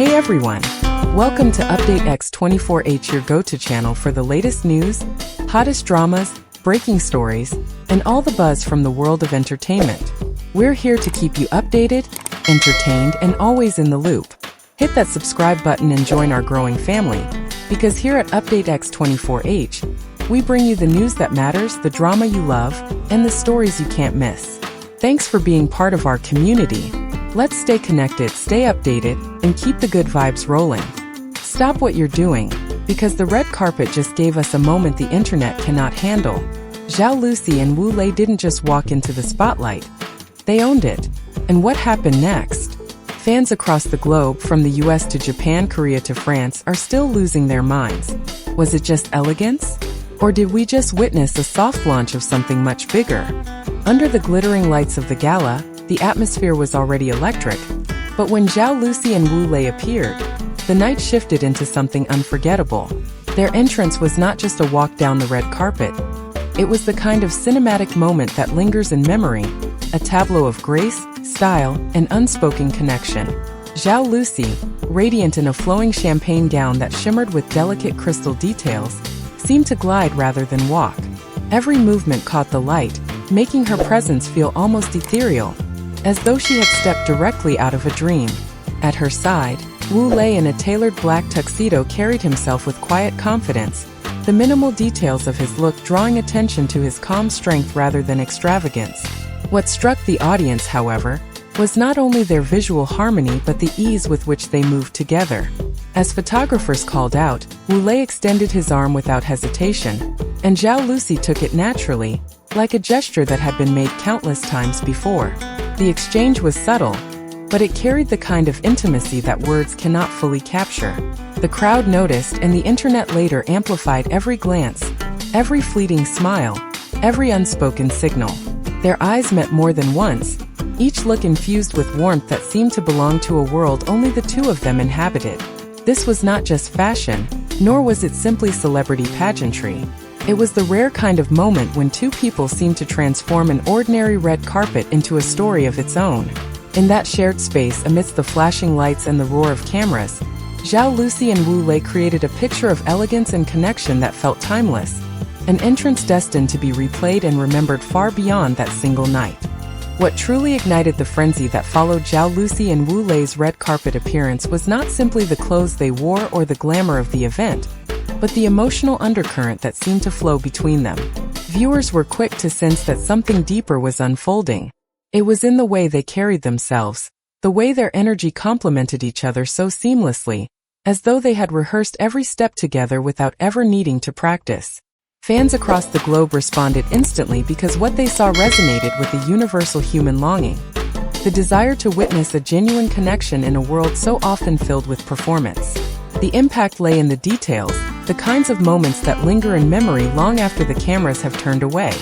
Hey everyone! Welcome to Update X24H, your go-to channel for the latest news, hottest dramas, breaking stories, and all the buzz from the world of entertainment. We're here to keep you updated, entertained, and always in the loop. Hit that subscribe button and join our growing family, because here at Update X24H, we bring you the news that matters, the drama you love, and the stories you can't miss. Thanks for being part of our community. Let's stay connected, stay updated, and keep the good vibes rolling. Stop what you're doing, because the red carpet just gave us a moment the internet cannot handle. Zhao Lusi and Wu Lei didn't just walk into the spotlight. They owned it. And what happened next? Fans across the globe, from the US to Japan, Korea to France, are still losing their minds. Was it just elegance? Or did we just witness a soft launch of something much bigger? Under the glittering lights of the gala, the atmosphere was already electric. But when Zhao Lusi and Wu Lei appeared, the night shifted into something unforgettable. Their entrance was not just a walk down the red carpet. It was the kind of cinematic moment that lingers in memory, a tableau of grace, style, and unspoken connection. Zhao Lusi, radiant in a flowing champagne gown that shimmered with delicate crystal details, seemed to glide rather than walk. Every movement caught the light, making her presence feel almost ethereal, as though she had stepped directly out of a dream. At her side, Wu Lei in a tailored black tuxedo carried himself with quiet confidence, the minimal details of his look drawing attention to his calm strength rather than extravagance. What struck the audience, however, was not only their visual harmony but the ease with which they moved together. As photographers called out, Wu Lei extended his arm without hesitation, and Zhao Lusi took it naturally, like a gesture that had been made countless times before. The exchange was subtle, but it carried the kind of intimacy that words cannot fully capture. The crowd noticed, and the internet later amplified every glance, every fleeting smile, every unspoken signal. Their eyes met more than once, each look infused with warmth that seemed to belong to a world only the two of them inhabited. This was not just fashion, nor was it simply celebrity pageantry. It was the rare kind of moment when two people seemed to transform an ordinary red carpet into a story of its own. In that shared space, amidst the flashing lights and the roar of cameras, Zhao Lusi and Wu Lei created a picture of elegance and connection that felt timeless, an entrance destined to be replayed and remembered far beyond that single night. What truly ignited the frenzy that followed Zhao Lusi and Wu Lei's red carpet appearance was not simply the clothes they wore or the glamour of the event, but the emotional undercurrent that seemed to flow between them. Viewers were quick to sense that something deeper was unfolding. It was in the way they carried themselves, the way their energy complemented each other so seamlessly, as though they had rehearsed every step together without ever needing to practice. Fans across the globe responded instantly because what they saw resonated with a universal human longing, the desire to witness a genuine connection in a world so often filled with performance. The impact lay in the details, the kinds of moments that linger in memory long after the cameras have turned away.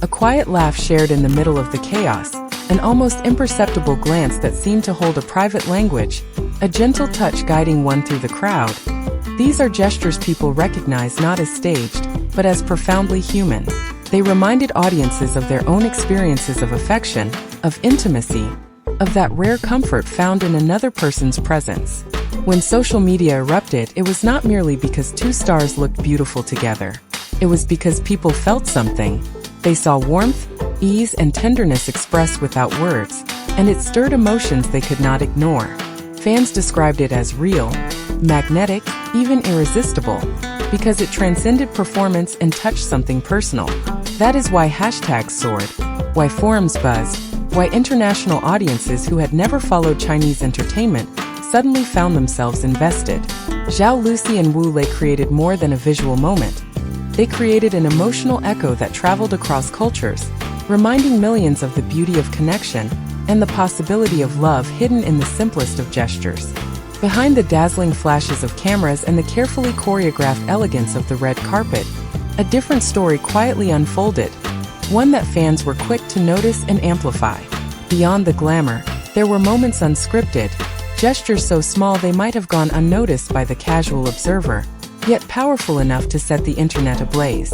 A quiet laugh shared in the middle of the chaos, an almost imperceptible glance that seemed to hold a private language, a gentle touch guiding one through the crowd. These are gestures people recognize not as staged, but as profoundly human. They reminded audiences of their own experiences of affection, of intimacy, of that rare comfort found in another person's presence. When social media erupted, it was not merely because two stars looked beautiful together. It was because people felt something. They saw warmth, ease, and tenderness expressed without words, and it stirred emotions they could not ignore. Fans described it as real, magnetic, even irresistible, because it transcended performance and touched something personal. That is why hashtags soared, why forums buzzed, why international audiences who had never followed Chinese entertainment suddenly found themselves invested. Zhao Lusi and Wu Lei created more than a visual moment. They created an emotional echo that traveled across cultures, reminding millions of the beauty of connection and the possibility of love hidden in the simplest of gestures. Behind the dazzling flashes of cameras and the carefully choreographed elegance of the red carpet, a different story quietly unfolded, one that fans were quick to notice and amplify. Beyond the glamour, there were moments unscripted, gestures so small they might have gone unnoticed by the casual observer, yet powerful enough to set the internet ablaze.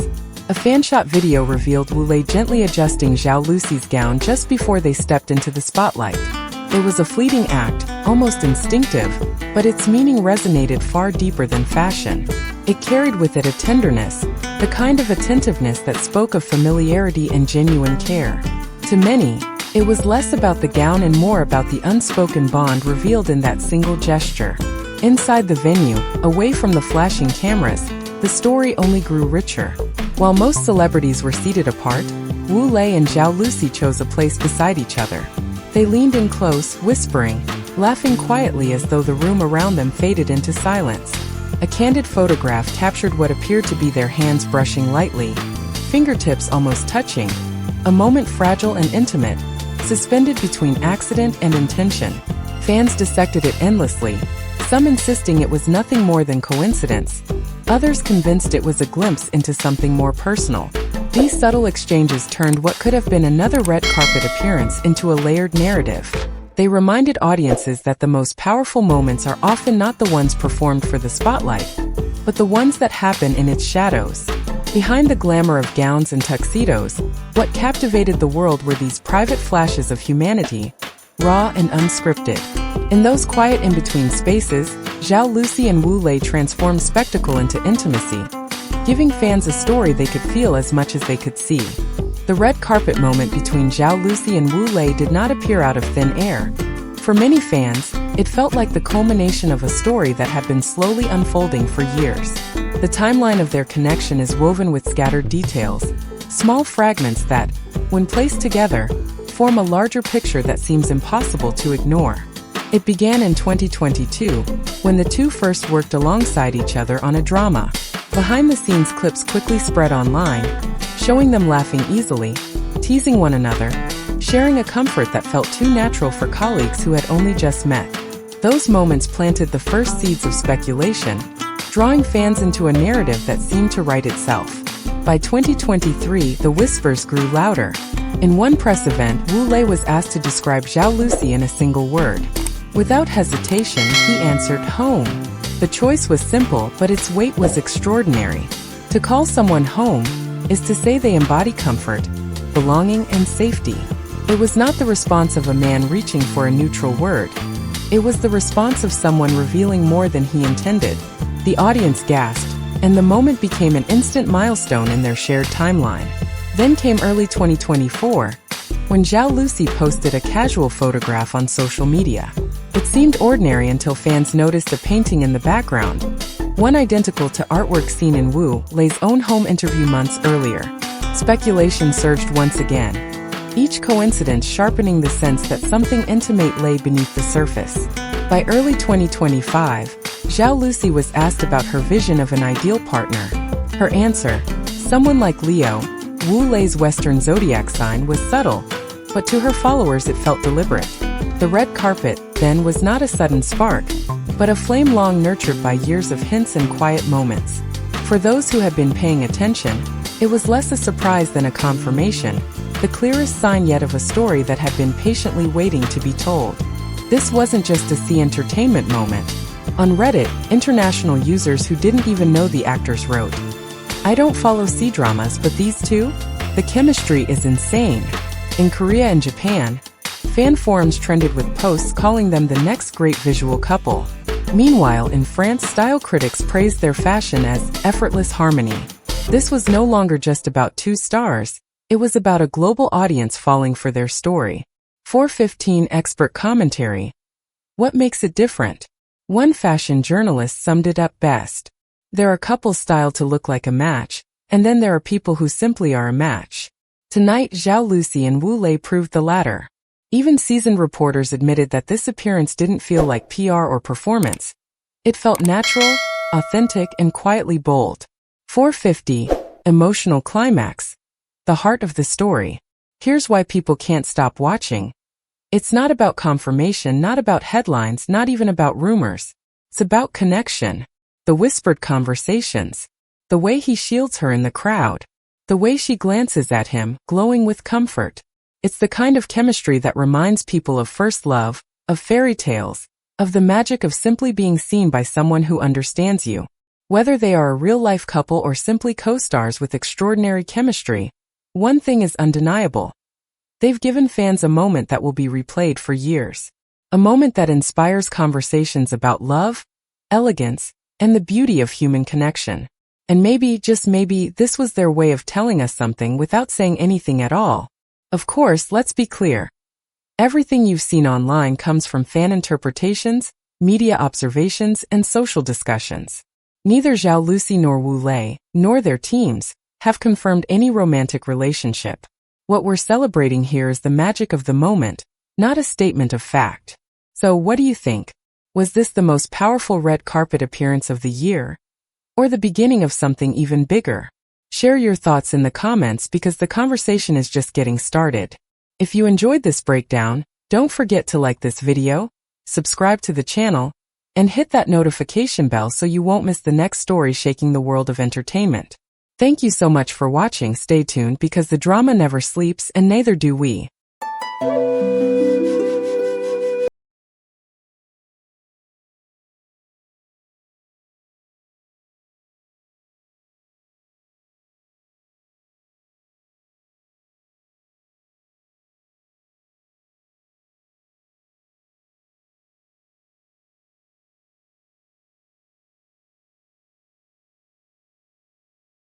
A fan-shot video revealed Wu Lei gently adjusting Zhao Lusi's gown just before they stepped into the spotlight. It was a fleeting act, almost instinctive, but its meaning resonated far deeper than fashion. It carried with it a tenderness, the kind of attentiveness that spoke of familiarity and genuine care. To many, it was less about the gown and more about the unspoken bond revealed in that single gesture. Inside the venue, away from the flashing cameras, the story only grew richer. While most celebrities were seated apart, Wu Lei and Zhao Lusi chose a place beside each other. They leaned in close, whispering, laughing quietly as though the room around them faded into silence. A candid photograph captured what appeared to be their hands brushing lightly, fingertips almost touching, a moment fragile and intimate, suspended between accident and intention. Fans dissected it endlessly, some insisting it was nothing more than coincidence, others convinced it was a glimpse into something more personal. These subtle exchanges turned what could have been another red carpet appearance into a layered narrative. They reminded audiences that the most powerful moments are often not the ones performed for the spotlight, but the ones that happen in its shadows. Behind the glamour of gowns and tuxedos, what captivated the world were these private flashes of humanity, raw and unscripted. In those quiet in-between spaces, Zhao Lusi and Wu Lei transformed spectacle into intimacy, giving fans a story they could feel as much as they could see. The red carpet moment between Zhao Lusi and Wu Lei did not appear out of thin air. For many fans, it felt like the culmination of a story that had been slowly unfolding for years. The timeline of their connection is woven with scattered details, small fragments that, when placed together, form a larger picture that seems impossible to ignore. It began in 2022, when the two first worked alongside each other on a drama. Behind-the-scenes clips quickly spread online, showing them laughing easily, teasing one another, sharing a comfort that felt too natural for colleagues who had only just met. Those moments planted the first seeds of speculation, drawing fans into a narrative that seemed to write itself. By 2023, the whispers grew louder. In one press event, Wu Lei was asked to describe Zhao Lusi in a single word. Without hesitation, he answered, home. The choice was simple, but its weight was extraordinary. To call someone home is to say they embody comfort, belonging, and safety. It was not the response of a man reaching for a neutral word. It was the response of someone revealing more than he intended. The audience gasped, and the moment became an instant milestone in their shared timeline. Then came early 2024, when Zhao Lusi posted a casual photograph on social media. It seemed ordinary until fans noticed a painting in the background, one identical to artwork seen in Wu Lei's own home interview months earlier. Speculation surged once again, each coincidence sharpening the sense that something intimate lay beneath the surface. By early 2025, Zhao Lusi was asked about her vision of an ideal partner. Her answer, someone like Leo, Wu Lei's Western zodiac sign, was subtle, but to her followers it felt deliberate. The red carpet, then, was not a sudden spark, but a flame long nurtured by years of hints and quiet moments. For those who had been paying attention, it was less a surprise than a confirmation, the clearest sign yet of a story that had been patiently waiting to be told. This wasn't just a C entertainment moment. On Reddit, international users who didn't even know the actors wrote, "I don't follow C-dramas, but these two? The chemistry is insane." In Korea and Japan, fan forums trended with posts calling them the next great visual couple. Meanwhile, in France, style critics praised their fashion as effortless harmony. This was no longer just about two stars, it was about a global audience falling for their story. 415 expert commentary. What makes it different? One fashion journalist summed it up best. There are couples styled to look like a match, and then there are people who simply are a match. Tonight, Zhao Lusi and Wu Lei proved the latter. Even seasoned reporters admitted that this appearance didn't feel like PR or performance. It felt natural, authentic, and quietly bold. 450, emotional climax. The heart of the story. Here's why people can't stop watching. It's not about confirmation, not about headlines, not even about rumors. It's about connection. The whispered conversations. The way he shields her in the crowd. The way she glances at him, glowing with comfort. It's the kind of chemistry that reminds people of first love, of fairy tales, of the magic of simply being seen by someone who understands you. Whether they are a real-life couple or simply co-stars with extraordinary chemistry, one thing is undeniable. They've given fans a moment that will be replayed for years. A moment that inspires conversations about love, elegance, and the beauty of human connection. And maybe, just maybe, this was their way of telling us something without saying anything at all. Of course, let's be clear. Everything you've seen online comes from fan interpretations, media observations, and social discussions. Neither Zhao Lusi nor Wu Lei, nor their teams, have confirmed any romantic relationship. What we're celebrating here is the magic of the moment, not a statement of fact. So what do you think? Was this the most powerful red carpet appearance of the year? Or the beginning of something even bigger? Share your thoughts in the comments because the conversation is just getting started. If you enjoyed this breakdown, don't forget to like this video, subscribe to the channel, and hit that notification bell so you won't miss the next story shaking the world of entertainment. Thank you so much for watching. Stay tuned because the drama never sleeps and neither do we.